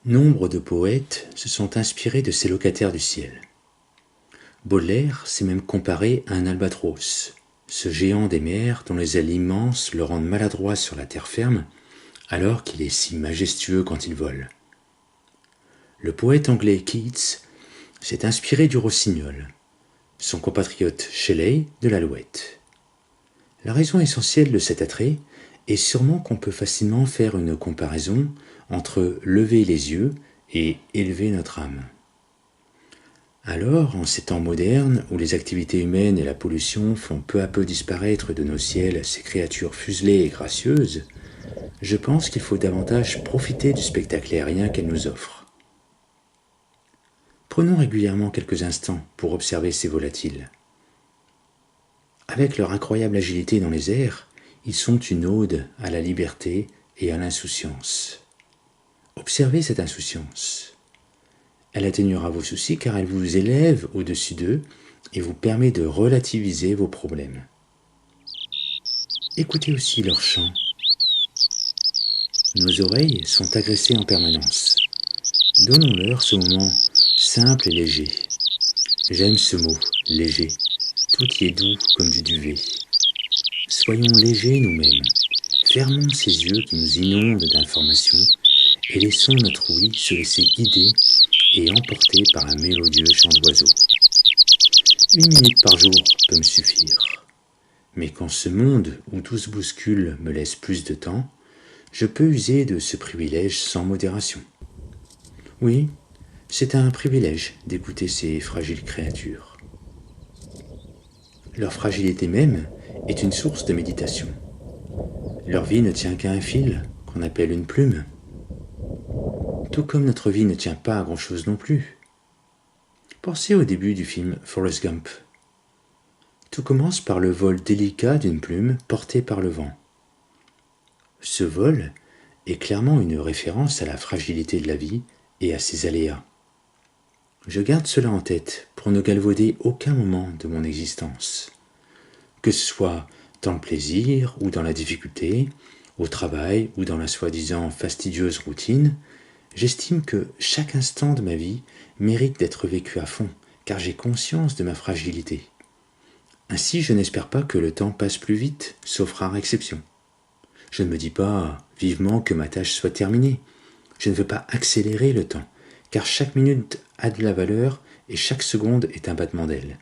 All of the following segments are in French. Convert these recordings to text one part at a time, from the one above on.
Nombre de poètes se sont inspirés de ces locataires du ciel. Baudelaire s'est même comparé à un albatros, ce géant des mers dont les ailes immenses le rendent maladroit sur la terre ferme, alors qu'il est si majestueux quand il vole. Le poète anglais Keats s'est inspiré du rossignol, son compatriote Shelley de l'alouette. La raison essentielle de cet attrait est sûrement qu'on peut facilement faire une comparaison entre lever les yeux et élever notre âme. Alors, en ces temps modernes où les activités humaines et la pollution font peu à peu disparaître de nos ciels ces créatures fuselées et gracieuses, je pense qu'il faut davantage profiter du spectacle aérien qu'elles nous offrent. Prenons régulièrement quelques instants pour observer ces volatiles. Avec leur incroyable agilité dans les airs, ils sont une ode à la liberté et à l'insouciance. Observez cette insouciance. Elle atténuera vos soucis car elle vous élève au-dessus d'eux et vous permet de relativiser vos problèmes. Écoutez aussi leur chant. Nos oreilles sont agressées en permanence. Donnons-leur ce moment simple et léger. J'aime ce mot, léger. Tout y est doux comme du duvet. Soyons légers nous-mêmes. Fermons ces yeux qui nous inondent d'informations et laissons notre ouïe se laisser guider et emporter par un mélodieux chant d'oiseaux. 1 minute par jour peut me suffire. Mais quand ce monde où tout se bouscule me laisse plus de temps, je peux user de ce privilège sans modération. Oui, c'est un privilège d'écouter ces fragiles créatures. Leur fragilité même est une source de méditation. Leur vie ne tient qu'à un fil, qu'on appelle une plume. Tout comme notre vie ne tient pas à grand-chose non plus. Pensez au début du film Forrest Gump. Tout commence par le vol délicat d'une plume portée par le vent. Ce vol est clairement une référence à la fragilité de la vie et à ses aléas. Je garde cela en tête pour ne galvauder aucun moment de mon existence. Que ce soit dans le plaisir ou dans la difficulté, au travail ou dans la soi-disant fastidieuse routine, j'estime que chaque instant de ma vie mérite d'être vécu à fond, car j'ai conscience de ma fragilité. Ainsi, je n'espère pas que le temps passe plus vite, sauf rare exception. Je ne me dis pas vivement que ma tâche soit terminée. Je ne veux pas accélérer le temps, car chaque minute a de la valeur et chaque seconde est un battement d'aile.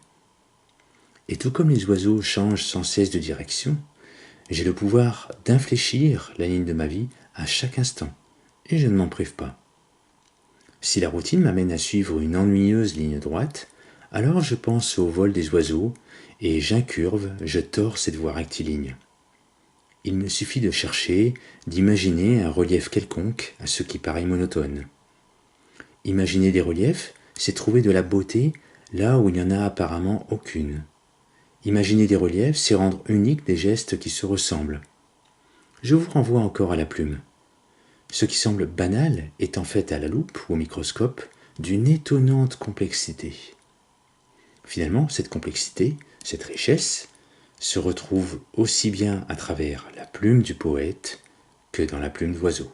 Et tout comme les oiseaux changent sans cesse de direction, j'ai le pouvoir d'infléchir la ligne de ma vie à chaque instant, et je ne m'en prive pas. Si la routine m'amène à suivre une ennuyeuse ligne droite, alors je pense au vol des oiseaux, et j'incurve, je tords cette voie rectiligne. Il me suffit de chercher, d'imaginer un relief quelconque à ce qui paraît monotone. Imaginer des reliefs, c'est trouver de la beauté là où il n'y en a apparemment aucune. Imaginer des reliefs, c'est rendre uniques des gestes qui se ressemblent. Je vous renvoie encore à la plume. Ce qui semble banal est en fait à la loupe ou au microscope d'une étonnante complexité. Finalement, cette complexité, cette richesse, se retrouve aussi bien à travers la plume du poète que dans la plume d'oiseau.